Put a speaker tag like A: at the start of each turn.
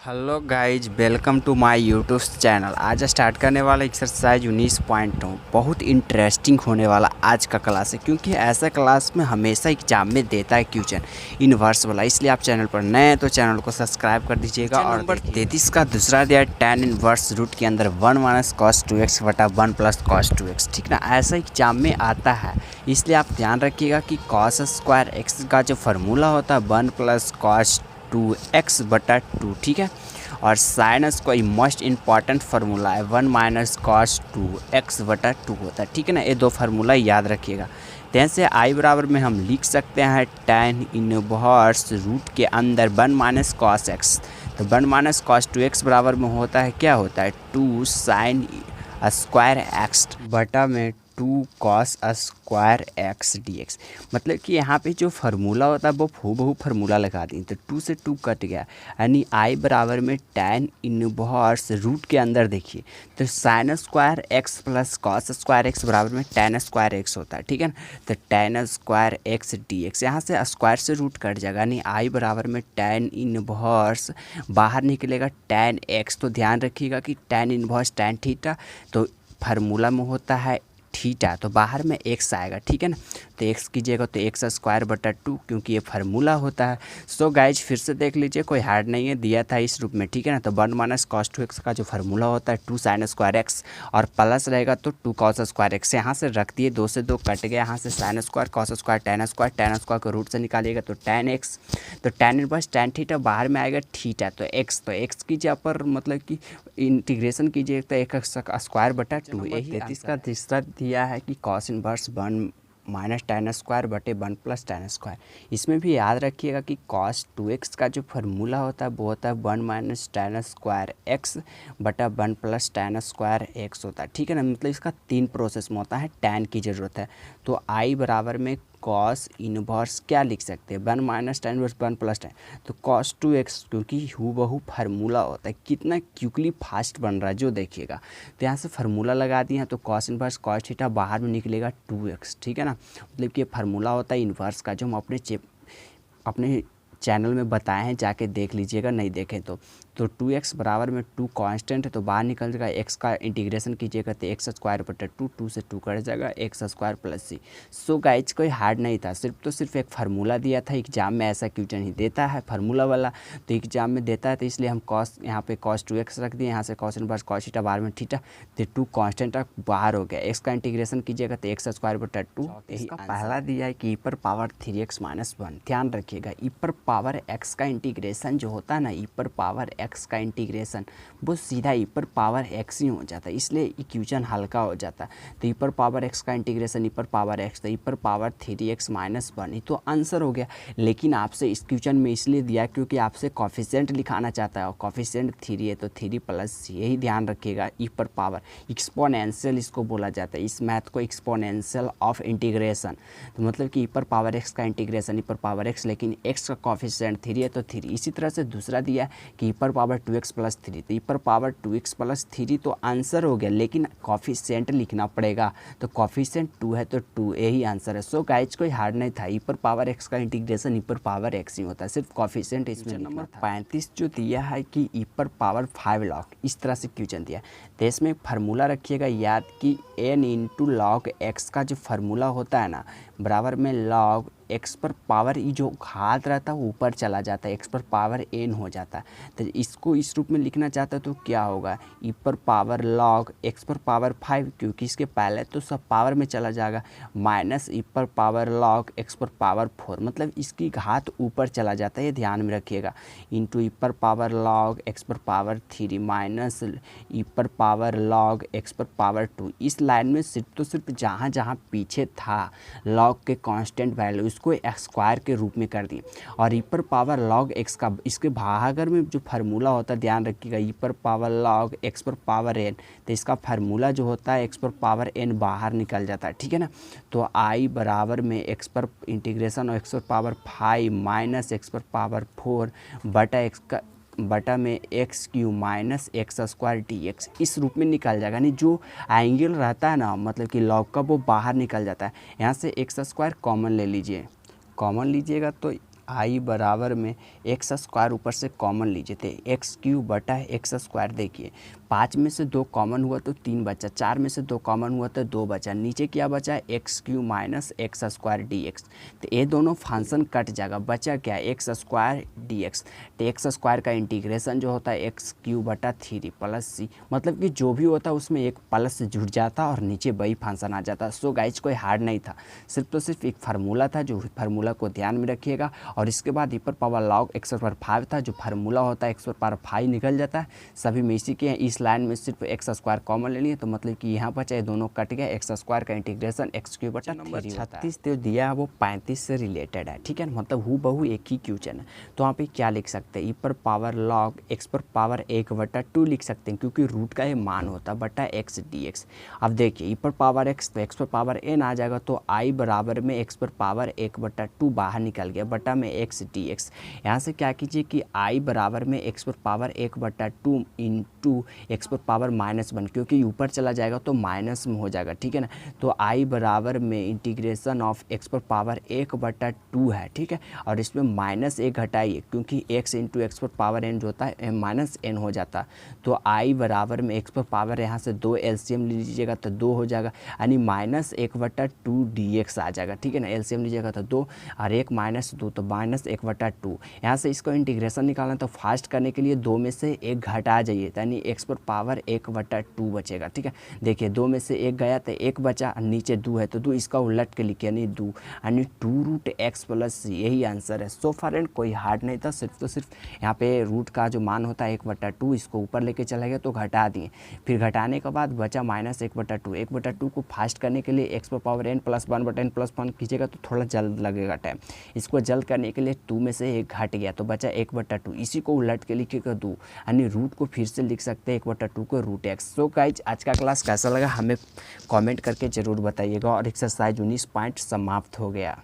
A: Hello guys, welcome to my YouTube channel. आज start करने वाला एक्सरसाइज 19.2 बहुत इंटरेस्टिंग होने वाला आज का क्लास है, क्योंकि ऐसा क्लास में हमेशा एग्जाम में देता है क्वेश्चन इनवर्स वाला। इसलिए आप चैनल पर नए हैं तो चैनल को सब्सक्राइब कर दीजिएगा। और नंबर 33 का दूसरा दिया tan इनवर्स रूट के अंदर 1 माइनस कॉस 2x बटा 1 प्लस कॉस 2x। ठीक ना, ऐसा एग्जाम में आता है, इसलिए आप ध्यान रखिएगा कि कॉस स्क्वायर एक्स का जो फार्मूला होता है 1 प्लस कॉस 2x बटा 2। ठीक है, और साइनस को मोस्ट इम्पॉर्टेंट फार्मूला है 1 माइनस कॉस 2x बटा 2 होता है। ठीक है ना, ये दो फार्मूला याद रखिएगा। दैन से आई बराबर में हम लिख सकते हैं tan इनवर्स रूट के अंदर 1 माइनस कॉस x। तो 1 माइनस कॉस 2x बराबर में होता है, क्या होता है, 2 साइन स्क्वायर x बटा में 2 cos square x D x. मतलब कि यहाँ पे जो फार्मूला होता है वो हूबहू फार्मूला लगा दी, तो 2 से 2 कट गया, यानी आई बराबर में tan इनवर्स रूट के अंदर देखिए तो sine square x plus cos square x बराबर में tan स्क्वायर एक्स होता है। ठीक है ना, तो tan square x D x, यहाँ से स्क्वायर से रूट कट जाएगा, यानी आई बराबर में tan इनवर्स बाहर निकलेगा tan एक्स। तो ध्यान रखिएगा कि tan इनवर्स tan थीटा, तो फार्मूला में होता है थीटा, तो बाहर में एक्स आएगा। ठीक है ना, तो एक्स कीजिएगा तो एक्स स्क्वायर बटा 2, क्योंकि ये फार्मूला होता है। सो गाइज फिर से देख लीजिए, कोई हार्ड नहीं है, दिया था इस रूप में। ठीक है ना, तो 1 माइनस कॉस 2x का जो फार्मूला होता है 2 साइन स्क्वायर एक्स, और प्लस रहेगा तो 2 कॉस स्क्वायर एक्स। यहाँ से रख दिए, 2 से 2 कट गया, यहाँ से sine square cos square tan square को रूट से निकालिएगा तो tan एक्स, तो tan इनवर्स tan थीटा बाहर में आएगा थीटा, तो एक्स कीजिए पर मतलब कि इंटीग्रेशन कीजिए तो एक्स स्क्वायर बटा 2। यही 33 का तीसरा दिया है कि cos inverse 1 minus tan square बटे 1 प्लस tan स्क्वायर। इसमें भी याद रखिएगा कि cos 2x का जो फार्मूला होता है वो होता है 1 माइनस tan स्क्वायर x बटा 1 प्लस tan स्क्वायर x होता है। ठीक है ना, मतलब इसका 3 प्रोसेस में होता है, tan की ज़रूरत है। तो आई बराबर में कॉस इनवर्स क्या लिख सकते हैं, 1 minus tan inverse 1 plus tan, तो cos 2x, क्योंकि हूबहू फार्मूला होता है। कितना क्विकली फास्ट बन रहा है जो देखिएगा, तो यहाँ से फार्मूला लगा दिए हैं, तो cos इनवर्स cos थीटा बाहर में निकलेगा 2x। ठीक है ना, मतलब कि ये फार्मूला होता है इनवर्स का, जो हम अपने चैनल में बताए हैं, जाके देख लीजिएगा नहीं देखें तो 2x बराबर में 2 कांस्टेंट है, तो बाहर निकल जाएगा, x का इंटीग्रेशन कीजिएगा तो एक्स स्क्वायर बटा 2 से 2 कट जाएगा, एक्स स्क्वायर प्लस सी। सो गाइज कोई हार्ड नहीं था, सिर्फ एक फार्मूला दिया था। एग्जाम में ऐसा क्वेश्चन ही देता है फार्मूला वाला, तो एग्जाम में देता है, तो इसलिए हम कॉस यहाँ पे cos 2x रख दिए, यहाँ से कॉस इनवर्स cos थीटा बाहर में थीटा, तो 2 कांस्टेंट बाहर हो गया, एक्स का इंटीग्रेशन कीजिएगा तो एक्स स्क्वायर बटा 2। यही पहला दिया है कि ई पर पावर 3x माइनस 1। ध्यान रखिएगा, ई पर पावर x का इंटीग्रेशन जो होता है ना, ई पर पावर x का इंटीग्रेशन वो सीधा ई पर पावर x ही हो जाता है, इसलिए इक्वेशन हल्का हो जाता है। तो ई पर पावर x का इंटीग्रेशन ई पर पावर x, तो ई पर पावर 3x माइनस 1, तो आंसर हो गया। लेकिन आपसे इस क्वेश्चन में इसलिए दिया क्योंकि आपसे कॉफिशिएंट लिखाना चाहता है, और कॉफिशिएंट 3 है तो 3 प्लस सी। यही ध्यान रखिएगा, ई पर पावर एक्सपोनेंशियल इसको बोला जाता है, इस मैथ को एक्सपोनेंशियल ऑफ इंटीग्रेशन। तो मतलब कि ई पर पावर x का इंटीग्रेशन ई पर पावर x, लेकिन x का कॉफिशिएंट 3 है तो 3। इसी तरह से दूसरा दिया कि ई पर पावर 2x प्लस 3, तो ई पर पावर 2x प्लस 3 तो आंसर हो गया, लेकिन कॉफिशिएंट लिखना पड़ेगा, तो कॉफिशिएंट 2 है तो 2, यही आंसर है। सो गाइज कोई हार्ड नहीं था, ई पर पावर x का इंटीग्रेशन ई पर पावर x ही होता है, सिर्फ कॉफिशिएंट इसमें नंबर 35 जो दिया है कि ई पर पावर 5 लॉग, इस तरह से क्वेश्चन दिया। तो इसमें फार्मूला रखिएगा याद कि n इंटू लॉग एक्स का जो फार्मूला होता है ना, बराबर में लॉग एक्स पर पावर ई जो घात रहता है वो ऊपर चला जाता है, एक्स पर पावर एन हो जाता है। तो इसको इस रूप में लिखना चाहता है तो क्या होगा, ई पर पावर लॉग एक्स पर पावर 5, क्योंकि इसके पहले तो सब पावर में चला जाएगा, माइनस ई पर पावर लॉग एक्स पर पावर 4, मतलब इसकी घात ऊपर चला जाता है, ये ध्यान में रखिएगा, इंटू ई पर पावर लॉग एक्स पर पावर 3 माइनस ई पर पावर लॉग एक्स पर पावर 2। इस लाइन में सिर्फ जहाँ जहाँ पीछे था लॉग के कांस्टेंट वैल्यू इसको स्क्वायर के रूप में कर दिए, और ई पर पावर लॉग एक्स का इसके भागाकार में जो फार्मूला होता है ध्यान रखिएगा, ई पर पावर लॉग एक्स पर पावर एन, तो इसका फार्मूला जो होता है एक्स पर पावर एन बाहर निकल जाता है। ठीक है ना, तो आई बराबर में एक्स पर इंटीग्रेशन और एक्स पर पावर 5 माइनस एक्स पर पावर 4 बटा एक्स का बटा में x Q minus x square D x, इस रूप में निकल जाएगा। यानी जो एंगल रहता है ना, मतलब कि लॉग का, वो बाहर निकल जाता है। यहाँ से एक्स स्क्वायर कॉमन ले लीजिए, कॉमन लीजिएगा तो आई बराबर में एक्स स्क्वायर ऊपर से कॉमन लीजिए थे एक्स क्यूब बटा एक्स स्क्वायर। देखिए 5 में से 2 कॉमन हुआ तो 3 बचा, 4 में से 2 कॉमन हुआ तो 2 बचा, नीचे क्या बचा x cube minus x square D x. तो ये दोनों फंक्शन कट जाएगा, बचा क्या एक्स स्क्वायर डी एक्स। तो एक्स स्क्वायर का इंटीग्रेशन जो होता है एक्स क्यूब बटा 3 प्लस सी, मतलब कि जो भी होता है उसमें एक प्लस से जुड़ जाता और नीचे वही फंक्शन आ जाता। सो गाइज कोई हार्ड नहीं था, सिर्फ तो सिर्फ एक फार्मूला था, जो फार्मूला को ध्यान में रखिएगा। और इसके बाद ईपर पावर लॉग एक्स पावर 5 था, जो फार्मूला होता है एक्स पावर 5 निकल जाता है। सभी में इसी के हैं, इस लाइन में सिर्फ एक्स स्क्वायर कॉमन ले लिए, तो मतलब कि यहाँ पर चाहे दोनों कट गया, एक्स स्क्वायर का इंटीग्रेशन एक्स क्यूब बटा नंबर 36 जो दिया है वो 35 से रिलेटेड है, ठीक है ना, मतलब हु बहु एक ही क्वेश्चन है। तो वहाँ पे क्या लिख सकते हैं, ई पर पावर लॉग एक्स पर पावर 1/2 लिख सकते हैं, क्योंकि रूट का ये मान होता है बटा एक्स डी एक्स। अब देखिए ई पर पावर एक्स तो एक्स पर पावर एन आ जाएगा, तो आई बराबर में एक्स पर पावर 1/2 बाहर निकल गया, बटा में एक्स डी एक्स। यहाँ से क्या कीजिए कि आई बराबर में एक्स पर पावर 1/2 इंटू एक्स पर पावर -1, क्योंकि ऊपर चला जाएगा तो माइनस में हो जाएगा, ठीक है ना। तो आई बराबर में इंटीग्रेशन ऑफ एक्स पर पावर 1/2 है, ठीक है। और इसमें -1 घटाइए, क्योंकि एक्स इंटू एक्स पर पावर एन जो होता है -n हो जाता। तो आई बराबर में एक्स पर पावर यहाँ से 2 एलसीएम लीजिएगा तो 2 हो जाएगा, यानी -1/2 dx आ जाएगा, ठीक है ना। एलसीएम लीजिएगा तो 2 और 1 -2 तो -1/2। यहाँ से इसको इंटीग्रेशन निकालना, तो फास्ट करने के लिए 2 में से 1 घटा जाइए, यानी एक्स पर पावर 1/2 बचेगा, ठीक है। देखिए 2 में से 1 गया तो 1 बचा, नीचे 2 है तो 2 इसका उलट के लिखिए, यानी 2 यानी 2√x प्लस सी, यही आंसर है। सो फ्रेंड कोई हार्ड नहीं था, सिर्फ तो सिर्फ यहाँ पे रूट का जो मान होता है 1/2, इसको ऊपर लेके चला गया तो घटा दिए, फिर घटाने के बाद बचा -1/2। 1/2 को फास्ट करने के लिए एक्स पर पावर n + 1/n+1 कीजिएगा तो थोड़ा जल्द लगेगा टाइम। इसको जल्द करने के लिए 2 में से 1 घट गया तो बचा 1/2, इसी को उलट के लिखिएगा 2, यानी रूट को फिर से लिख सकते हैं 1/2 को √x। सो गाइज आज का क्लास कैसा लगा हमें कमेंट करके ज़रूर बताइएगा। और एक्सरसाइज 19 पॉइंट समाप्त हो गया।